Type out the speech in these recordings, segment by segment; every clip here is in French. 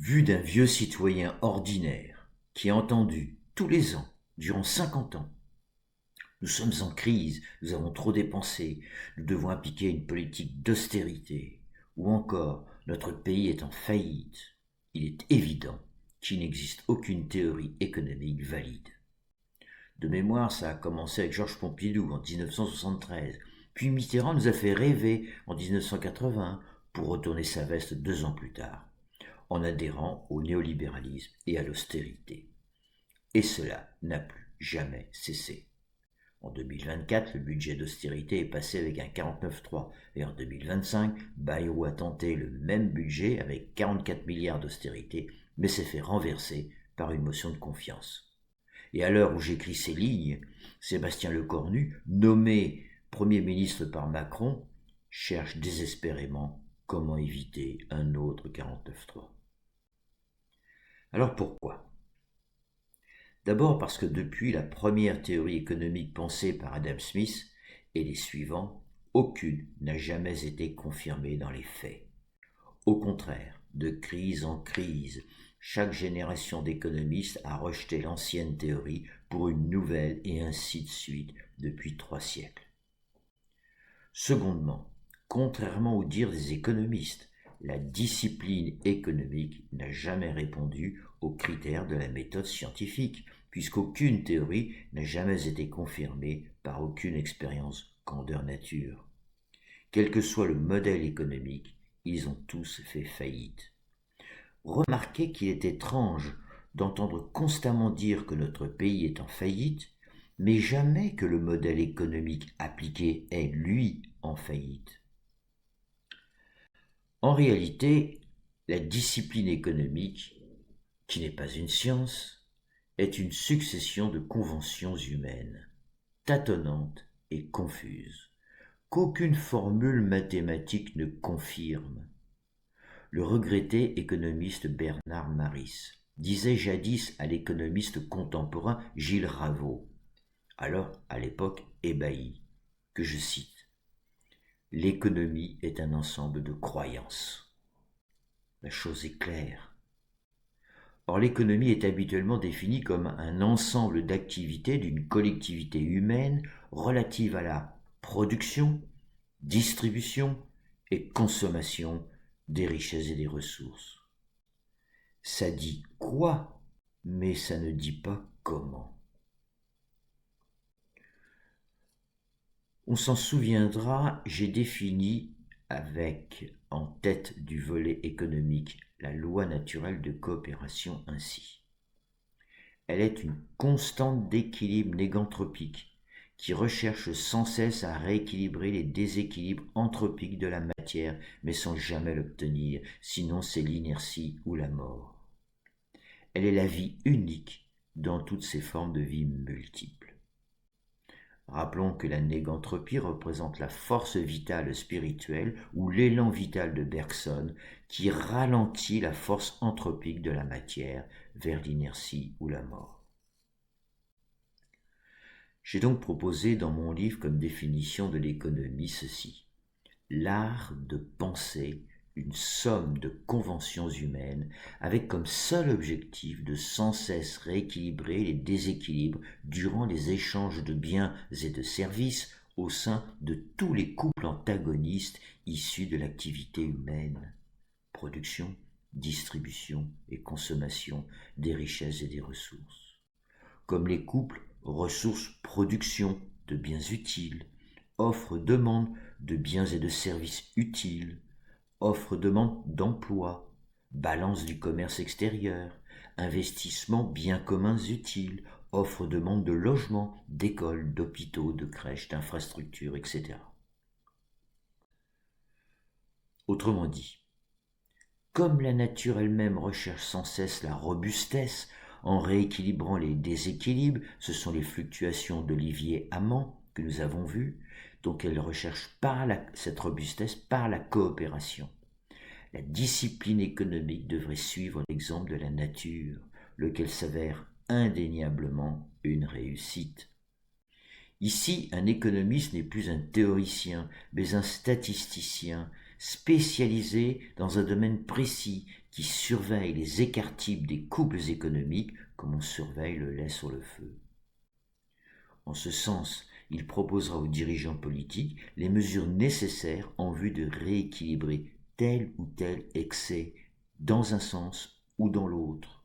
Vu d'un vieux citoyen ordinaire qui a entendu tous les ans, durant 50 ans, nous sommes en crise, nous avons trop dépensé, nous devons appliquer une politique d'austérité, ou encore notre pays est en faillite, il est évident qu'il n'existe aucune théorie économique valide. De mémoire, ça a commencé avec Georges Pompidou en 1973, puis Mitterrand nous a fait rêver en 1980 pour retourner sa veste 2 ans plus tard, en adhérant au néolibéralisme et à l'austérité. Et cela n'a plus jamais cessé. En 2024, le budget d'austérité est passé avec un 49,3 et en 2025, Bayrou a tenté le même budget avec 44 milliards d'austérité, mais s'est fait renverser par une motion de confiance. Et à l'heure où j'écris ces lignes, Sébastien Lecornu, nommé Premier ministre par Macron, cherche désespérément comment éviter un autre 49,3. Alors pourquoi ? D'abord parce que depuis la première théorie économique pensée par Adam Smith et les suivants, aucune n'a jamais été confirmée dans les faits. Au contraire, de crise en crise, chaque génération d'économistes a rejeté l'ancienne théorie pour une nouvelle et ainsi de suite depuis 3 siècles. Secondement, contrairement aux dires des économistes, la discipline économique n'a jamais répondu aux critères de la méthode scientifique, puisqu'aucune théorie n'a jamais été confirmée par aucune expérience grandeur nature. Quel que soit le modèle économique, ils ont tous fait faillite. Remarquez qu'il est étrange d'entendre constamment dire que notre pays est en faillite, mais jamais que le modèle économique appliqué est, lui, en faillite. En réalité, la discipline économique, qui n'est pas une science, est une succession de conventions humaines, tâtonnantes et confuses, qu'aucune formule mathématique ne confirme. Le regretté économiste Bernard Maris disait jadis à l'économiste contemporain Gilles Ravaud, alors à l'époque ébahi, que je cite « L'économie est un ensemble de croyances ». La chose est claire. Or, l'économie est habituellement définie comme un ensemble d'activités d'une collectivité humaine relative à la production, distribution et consommation des richesses et des ressources. Ça dit quoi, mais ça ne dit pas comment. On s'en souviendra, j'ai défini avec en tête du volet économique la loi naturelle de coopération ainsi. Elle est une constante d'équilibre négantropique qui recherche sans cesse à rééquilibrer les déséquilibres anthropiques de la matière, mais sans jamais l'obtenir, sinon c'est l'inertie ou la mort. Elle est la vie unique dans toutes ses formes de vie multiples. Rappelons que la négantropie représente la force vitale spirituelle ou l'élan vital de Bergson qui ralentit la force anthropique de la matière vers l'inertie ou la mort. J'ai donc proposé dans mon livre comme définition de l'économie ceci: l'art de penser une somme de conventions humaines avec comme seul objectif de sans cesse rééquilibrer les déséquilibres durant les échanges de biens et de services au sein de tous les couples antagonistes issus de l'activité humaine, production, distribution et consommation des richesses et des ressources, comme les couples ressources-production de biens utiles, offre-demande de biens et de services utiles, offre-demande d'emploi, balance du commerce extérieur, investissement biens communs utiles, offre-demande de logements, d'écoles, d'hôpitaux, de crèches, d'infrastructures, etc. Autrement dit, comme la nature elle-même recherche sans cesse la robustesse en rééquilibrant les déséquilibres, ce sont les fluctuations d'Olivier-Amand que nous avons vues, donc elle recherche cette robustesse par la coopération. La discipline économique devrait suivre l'exemple de la nature, lequel s'avère indéniablement une réussite. Ici, un économiste n'est plus un théoricien, mais un statisticien spécialisé dans un domaine précis qui surveille les écarts-types des couples économiques comme on surveille le lait sur le feu. En ce sens, il proposera aux dirigeants politiques les mesures nécessaires en vue de rééquilibrer tel ou tel excès dans un sens ou dans l'autre.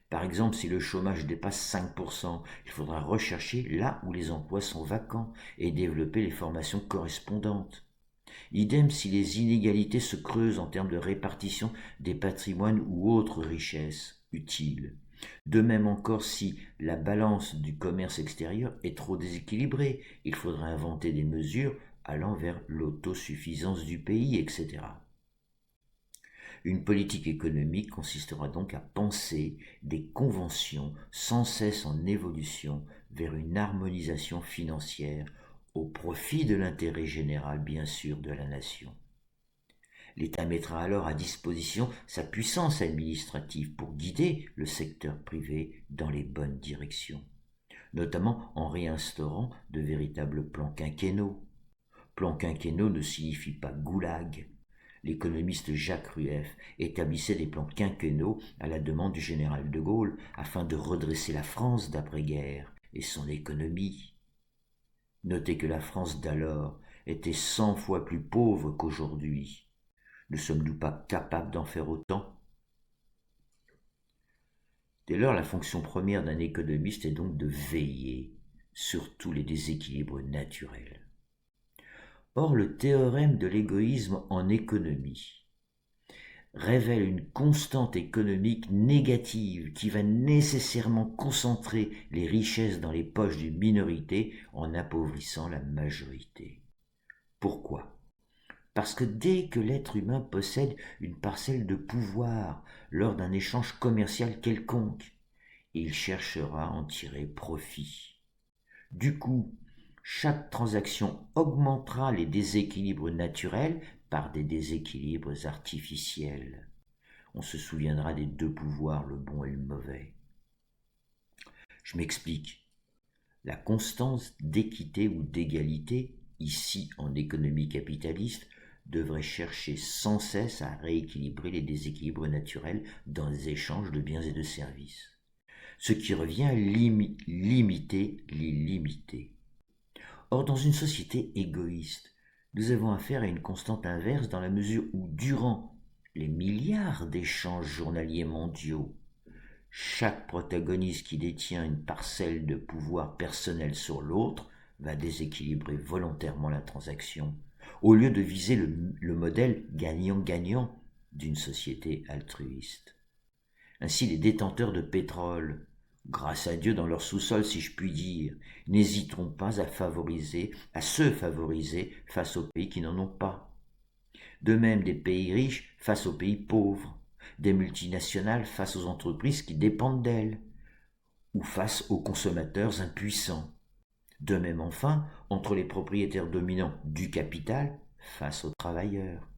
Par exemple, si le chômage dépasse 5%, il faudra rechercher là où les emplois sont vacants et développer les formations correspondantes. Idem si les inégalités se creusent en termes de répartition des patrimoines ou autres richesses utiles. De même encore si la balance du commerce extérieur est trop déséquilibrée, il faudra inventer des mesures allant vers l'autosuffisance du pays, etc. Une politique économique consistera donc à penser des conventions sans cesse en évolution vers une harmonisation financière au profit de l'intérêt général, bien sûr, de la nation. L'État mettra alors à disposition sa puissance administrative pour guider le secteur privé dans les bonnes directions, notamment en réinstaurant de véritables plans quinquennaux. Plan quinquennaux ne signifie pas goulag. L'économiste Jacques Rueff établissait des plans quinquennaux à la demande du général de Gaulle afin de redresser la France d'après-guerre et son économie. Notez que la France d'alors était 100 fois plus pauvre qu'aujourd'hui. Ne sommes-nous pas capables d'en faire autant? Dès lors, la fonction première d'un économiste est donc de veiller sur tous les déséquilibres naturels. Or, le théorème de l'égoïsme en économie révèle une constante économique négative qui va nécessairement concentrer les richesses dans les poches d'une minorité en appauvrissant la majorité. Pourquoi ? Parce que dès que l'être humain possède une parcelle de pouvoir lors d'un échange commercial quelconque, il cherchera à en tirer profit. Du coup, chaque transaction augmentera les déséquilibres naturels par des déséquilibres artificiels. On se souviendra des deux pouvoirs, le bon et le mauvais. Je m'explique. La constance d'équité ou d'égalité, ici en économie capitaliste, devrait chercher sans cesse à rééquilibrer les déséquilibres naturels dans les échanges de biens et de services, ce qui revient à limiter l'illimité. Or, dans une société égoïste, nous avons affaire à une constante inverse dans la mesure où, durant les milliards d'échanges journaliers mondiaux, chaque protagoniste qui détient une parcelle de pouvoir personnel sur l'autre va déséquilibrer volontairement la transaction, au lieu de viser le modèle gagnant-gagnant d'une société altruiste. Ainsi, les détenteurs de pétrole, grâce à Dieu dans leur sous-sol si je puis dire, n'hésiteront pas à se favoriser face aux pays qui n'en ont pas. De même, des pays riches face aux pays pauvres, des multinationales face aux entreprises qui dépendent d'elles, ou face aux consommateurs impuissants. De même enfin, entre les propriétaires dominants du capital face aux travailleurs.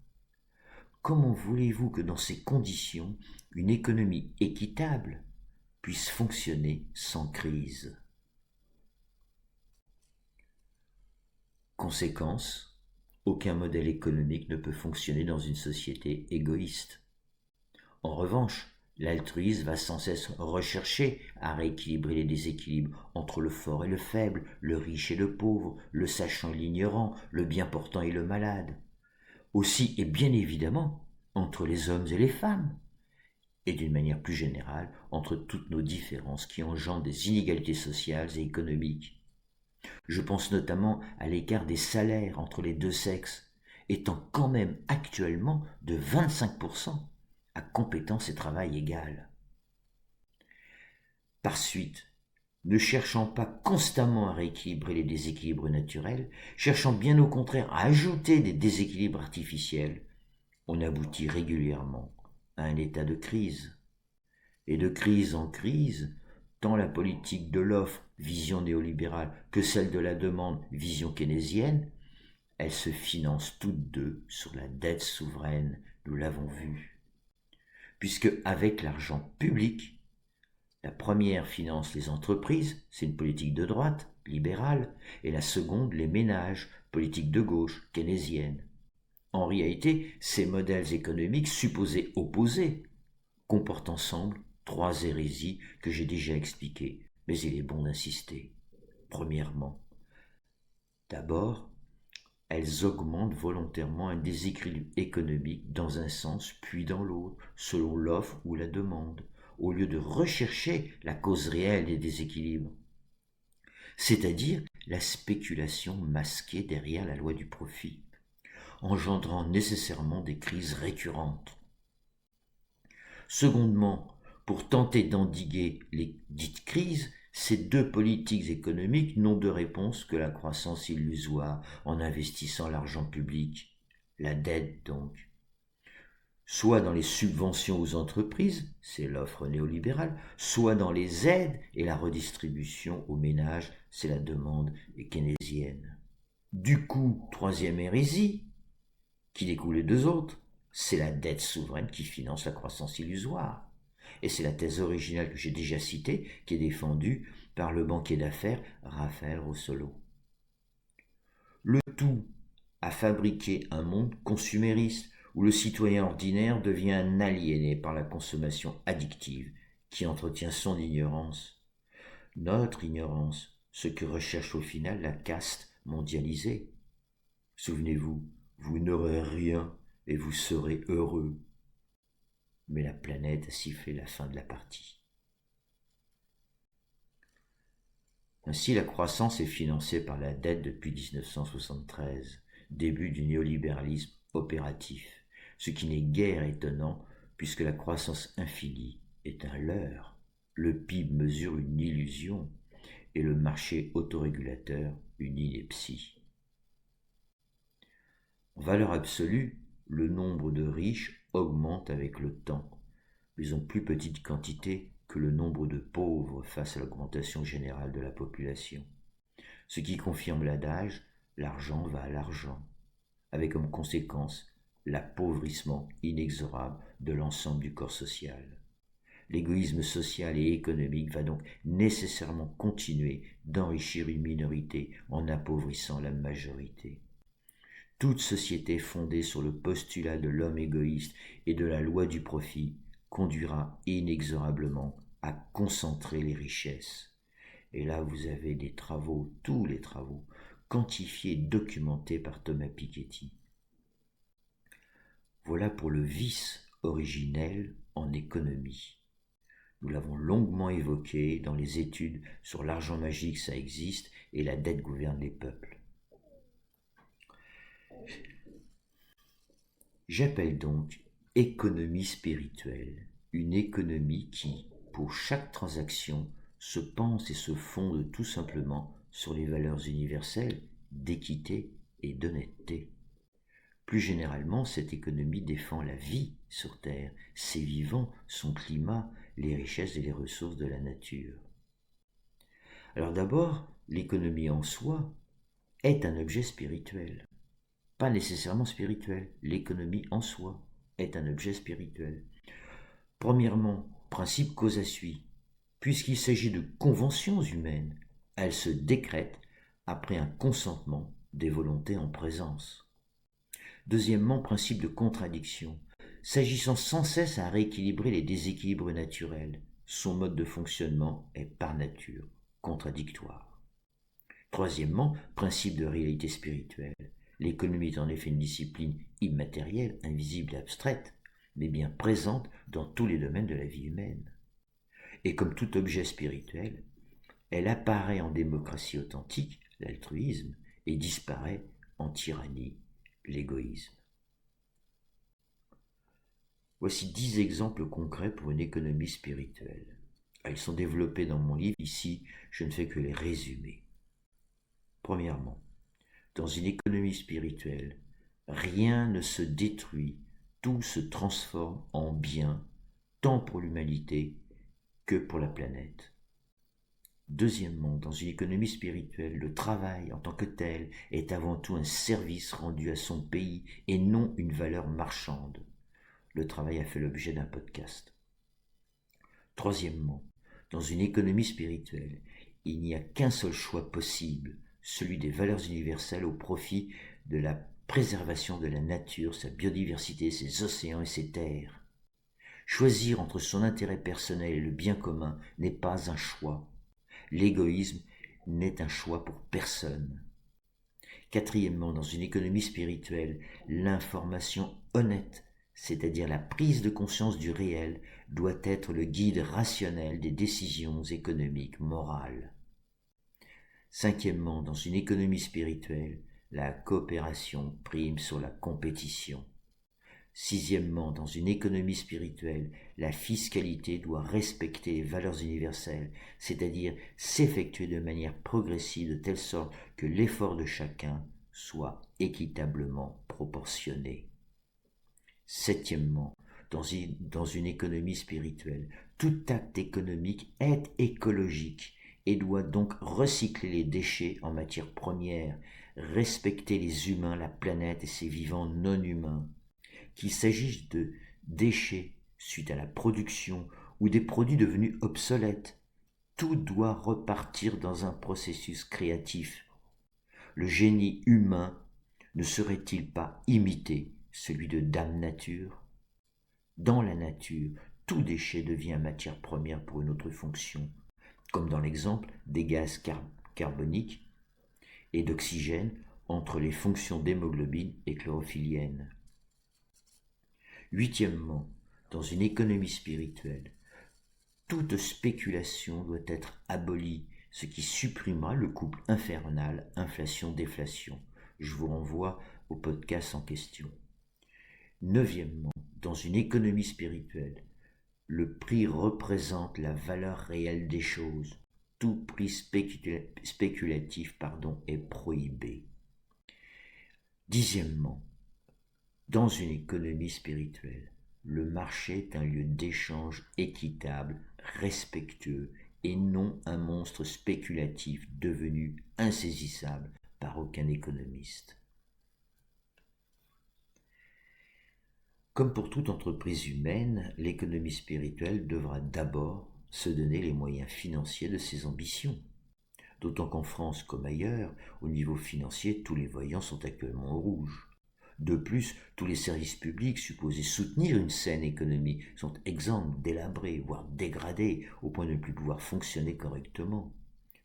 Comment voulez-vous que dans ces conditions, une économie équitable puisse fonctionner sans crise? Conséquence, aucun modèle économique ne peut fonctionner dans une société égoïste. En revanche, l'altruisme va sans cesse rechercher à rééquilibrer les déséquilibres entre le fort et le faible, le riche et le pauvre, le sachant et l'ignorant, le bien portant et le malade. Aussi et bien évidemment entre les hommes et les femmes, et d'une manière plus générale entre toutes nos différences qui engendrent des inégalités sociales et économiques. Je pense notamment à l'écart des salaires entre les deux sexes, étant quand même actuellement de 25%. À compétence et travail égal. Par suite, ne cherchant pas constamment à rééquilibrer les déséquilibres naturels, cherchant bien au contraire à ajouter des déséquilibres artificiels, on aboutit régulièrement à un état de crise. Et de crise en crise, tant la politique de l'offre, vision néolibérale, que celle de la demande, vision keynésienne, elles se financent toutes deux sur la dette souveraine, nous l'avons vu. Puisque avec l'argent public, la première finance les entreprises, c'est une politique de droite, libérale, et la seconde les ménages, politique de gauche, keynésienne. En réalité, ces modèles économiques supposés opposés comportent ensemble 3 hérésies que j'ai déjà expliquées, mais il est bon d'insister. Premièrement, d'abord, elles augmentent volontairement un déséquilibre économique dans un sens puis dans l'autre, selon l'offre ou la demande, au lieu de rechercher la cause réelle des déséquilibres, c'est-à-dire la spéculation masquée derrière la loi du profit, engendrant nécessairement des crises récurrentes. Secondement, pour tenter d'endiguer les dites crises, ces 2 politiques économiques n'ont de réponse que la croissance illusoire en investissant l'argent public, la dette donc, soit dans les subventions aux entreprises, c'est l'offre néolibérale, soit dans les aides et la redistribution aux ménages, c'est la demande keynésienne. Du coup, 3e hérésie, qui découle les 2 autres, c'est la dette souveraine qui finance la croissance illusoire. Et c'est la thèse originale que j'ai déjà citée, qui est défendue par le banquier d'affaires Raphaël Russolo. Le tout a fabriqué un monde consumériste où le citoyen ordinaire devient un aliéné par la consommation addictive qui entretient son ignorance. Notre ignorance, ce que recherche au final la caste mondialisée. Souvenez-vous, vous n'aurez rien et vous serez heureux. Mais la planète a sifflé la fin de la partie. Ainsi, la croissance est financée par la dette depuis 1973, début du néolibéralisme opératif, ce qui n'est guère étonnant puisque la croissance infinie est un leurre, le PIB mesure une illusion et le marché autorégulateur une ineptie. En valeur absolue, le nombre de riches augmente avec le temps, mais en plus petite quantité que le nombre de pauvres face à l'augmentation générale de la population. Ce qui confirme l'adage « l'argent va à l'argent », avec comme conséquence l'appauvrissement inexorable de l'ensemble du corps social. L'égoïsme social et économique va donc nécessairement continuer d'enrichir une minorité en appauvrissant la majorité. Toute société fondée sur le postulat de l'homme égoïste et de la loi du profit conduira inexorablement à concentrer les richesses. Et là, vous avez des travaux, tous les travaux, quantifiés, documentés par Thomas Piketty. Voilà pour le vice originel en économie. Nous l'avons longuement évoqué dans les études sur l'argent magique, ça existe, et la dette gouverne les peuples. J'appelle donc économie spirituelle une économie qui, pour chaque transaction, se pense et se fonde tout simplement sur les valeurs universelles d'équité et d'honnêteté. Plus généralement, cette économie défend la vie sur Terre, ses vivants, son climat, les richesses et les ressources de la nature. Alors d'abord, l'économie en soi est un objet spirituel. Pas nécessairement spirituel, l'économie en soi est un objet spirituel. Premièrement, principe cause à suit. Puisqu'il s'agit de conventions humaines, elles se décrètent après un consentement des volontés en présence. Deuxièmement, principe de contradiction. S'agissant sans cesse à rééquilibrer les déséquilibres naturels, son mode de fonctionnement est par nature contradictoire. Troisièmement, principe de réalité spirituelle. L'économie est en effet une discipline immatérielle, invisible et abstraite, mais bien présente dans tous les domaines de la vie humaine. Et comme tout objet spirituel, elle apparaît en démocratie authentique, l'altruisme, et disparaît en tyrannie, l'égoïsme. Voici 10 exemples concrets pour une économie spirituelle. Ils sont développés dans mon livre, ici je ne fais que les résumer. Premièrement, dans une économie spirituelle, rien ne se détruit, tout se transforme en bien, tant pour l'humanité que pour la planète. Deuxièmement, dans une économie spirituelle, le travail en tant que tel est avant tout un service rendu à son pays et non une valeur marchande. Le travail a fait l'objet d'un podcast. Troisièmement, dans une économie spirituelle, il n'y a qu'un seul choix possible, celui des valeurs universelles au profit de la préservation de la nature, sa biodiversité, ses océans et ses terres. Choisir entre son intérêt personnel et le bien commun n'est pas un choix. L'égoïsme n'est un choix pour personne. Quatrièmement, dans une économie spirituelle, l'information honnête, c'est-à-dire la prise de conscience du réel, doit être le guide rationnel des décisions économiques morales. Cinquièmement, dans une économie spirituelle, la coopération prime sur la compétition. Sixièmement, dans une économie spirituelle, la fiscalité doit respecter les valeurs universelles, c'est-à-dire s'effectuer de manière progressive de telle sorte que l'effort de chacun soit équitablement proportionné. Septièmement, dans une économie spirituelle, tout acte économique est écologique et doit donc recycler les déchets en matière première, respecter les humains, la planète et ses vivants non humains. Qu'il s'agisse de déchets suite à la production ou des produits devenus obsolètes, tout doit repartir dans un processus créatif. Le génie humain ne serait-il pas imiter celui de Dame Nature? Dans la nature, tout déchet devient matière première pour une autre fonction, comme dans l'exemple des gaz carboniques et d'oxygène entre les fonctions d'hémoglobine et chlorophyllienne. Huitièmement, dans une économie spirituelle, toute spéculation doit être abolie, ce qui supprimera le couple infernal inflation-déflation. Je vous renvoie au podcast en question. Neuvièmement, dans une économie spirituelle, le prix représente la valeur réelle des choses. Tout prix spéculatif est prohibé. Dixièmement, dans une économie spirituelle, le marché est un lieu d'échange équitable, respectueux et non un monstre spéculatif devenu insaisissable par aucun économiste. Comme pour toute entreprise humaine, l'économie spirituelle devra d'abord se donner les moyens financiers de ses ambitions. D'autant qu'en France comme ailleurs, au niveau financier, tous les voyants sont actuellement au rouge. De plus, tous les services publics supposés soutenir une saine économie sont exsangues, délabrés, voire dégradés, au point de ne plus pouvoir fonctionner correctement.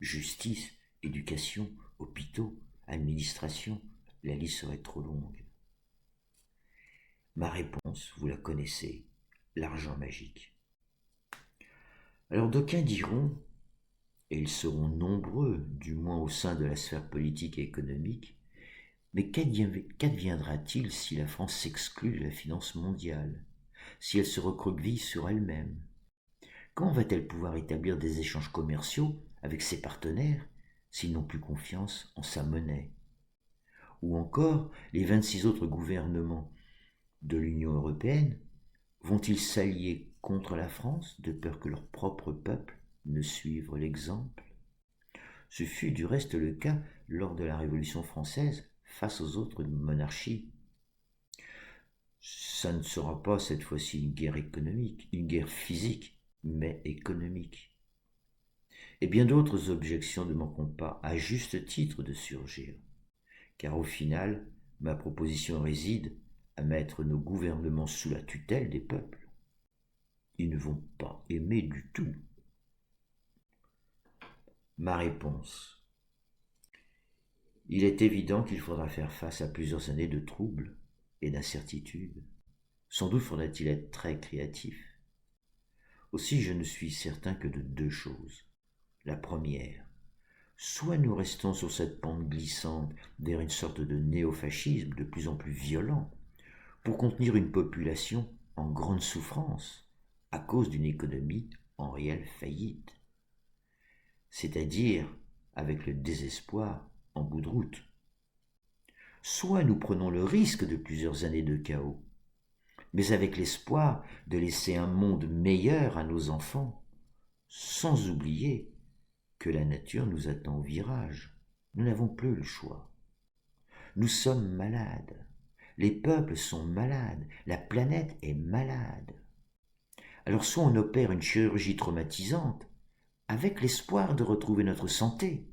Justice, éducation, hôpitaux, administration, la liste serait trop longue. Ma réponse, vous la connaissez, l'argent magique. Alors d'aucuns diront, et ils seront nombreux, du moins au sein de la sphère politique et économique, mais qu'adviendra-t-il si la France s'exclut de la finance mondiale, si elle se recroqueville sur elle-même? Comment va-t-elle pouvoir établir des échanges commerciaux avec ses partenaires s'ils n'ont plus confiance en sa monnaie? Ou encore, les 26 autres gouvernements de l'Union européenne vont-ils s'allier contre la France de peur que leur propre peuple ne suive l'exemple? Ce fut du reste le cas lors de la Révolution française face aux autres monarchies. Ça ne sera pas cette fois-ci une guerre économique, une guerre physique, mais économique. Et bien d'autres objections ne manqueront pas, à juste titre, de surgir. Car au final, ma proposition réside à mettre nos gouvernements sous la tutelle des peuples. Ils ne vont pas aimer du tout. Ma réponse. Il est évident qu'il faudra faire face à plusieurs années de troubles et d'incertitudes. Sans doute faudra-t-il être très créatif. Aussi, je ne suis certain que de deux choses. La première, soit nous restons sur cette pente glissante vers une sorte de néofascisme de plus en plus violent, pour contenir une population en grande souffrance à cause d'une économie en réelle faillite, c'est-à-dire avec le désespoir en bout de route. Soit nous prenons le risque de plusieurs années de chaos, mais avec l'espoir de laisser un monde meilleur à nos enfants, sans oublier que la nature nous attend au virage. Nous n'avons plus le choix. Nous sommes malades. Les peuples sont malades. La planète est malade. Alors soit on opère une chirurgie traumatisante avec l'espoir de retrouver notre santé,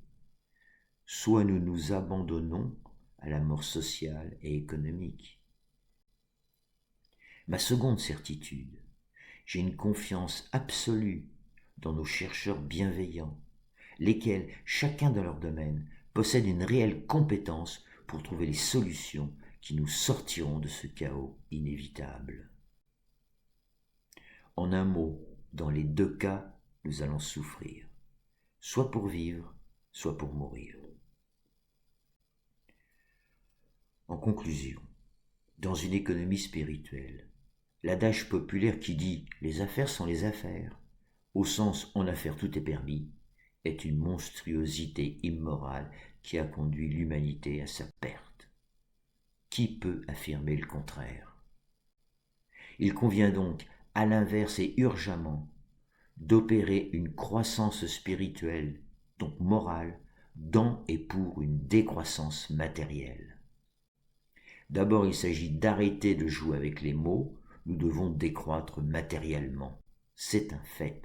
soit nous nous abandonnons à la mort sociale et économique. Ma seconde certitude, J'ai une confiance absolue dans nos chercheurs bienveillants, lesquels, chacun dans leur domaine, possèdent une réelle compétence pour trouver les solutions qui nous sortiront de ce chaos inévitable. En un mot, dans les deux cas, nous allons souffrir, soit pour vivre, soit pour mourir. En conclusion, dans une économie spirituelle, l'adage populaire qui dit « les affaires sont les affaires », au sens « en affaires tout est permis », est une monstruosité immorale qui a conduit l'humanité à sa perte. Qui peut affirmer le contraire? Il convient donc, à l'inverse et urgemment, d'opérer une croissance spirituelle, donc morale, dans et pour une décroissance matérielle. D'abord, il s'agit d'arrêter de jouer avec les mots, nous devons décroître matériellement, c'est un fait.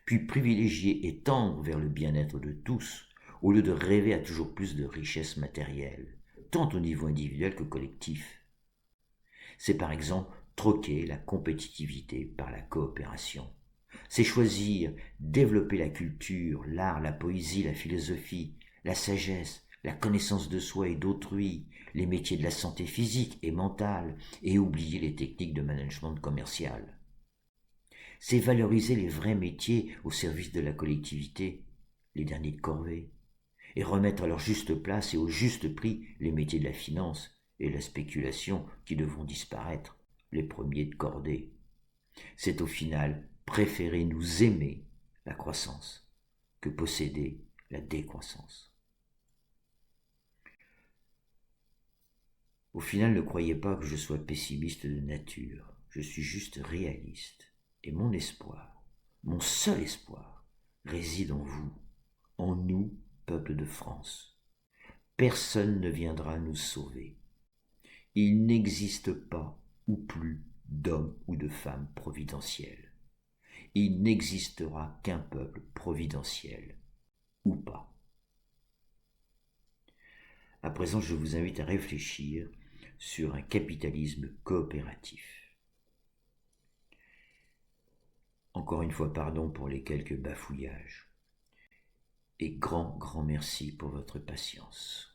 Puis privilégier et tendre vers le bien-être de tous, au lieu de rêver à toujours plus de richesses matérielles, tant au niveau individuel que collectif. C'est par exemple troquer la compétitivité par la coopération. C'est choisir, développer la culture, l'art, la poésie, la philosophie, la sagesse, la connaissance de soi et d'autrui, les métiers de la santé physique et mentale, et oublier les techniques de management commercial. C'est valoriser les vrais métiers au service de la collectivité, les derniers de corvée, et remettre à leur juste place et au juste prix les métiers de la finance et la spéculation qui devront disparaître, les premiers de cordée. C'est au final préférer nous aimer, la croissance, que posséder la décroissance. Au final, ne croyez pas que je sois pessimiste de nature, je suis juste réaliste, et mon espoir, mon seul espoir, réside en vous, en nous, peuple de France. Personne ne viendra nous sauver. Il n'existe pas, ou plus, d'homme ou de femme providentiels. Il n'existera qu'un peuple providentiel, ou pas. À présent, je vous invite à réfléchir sur un capitalisme coopératif. Encore une fois, pardon pour les quelques bafouillages. Et grand merci pour votre patience.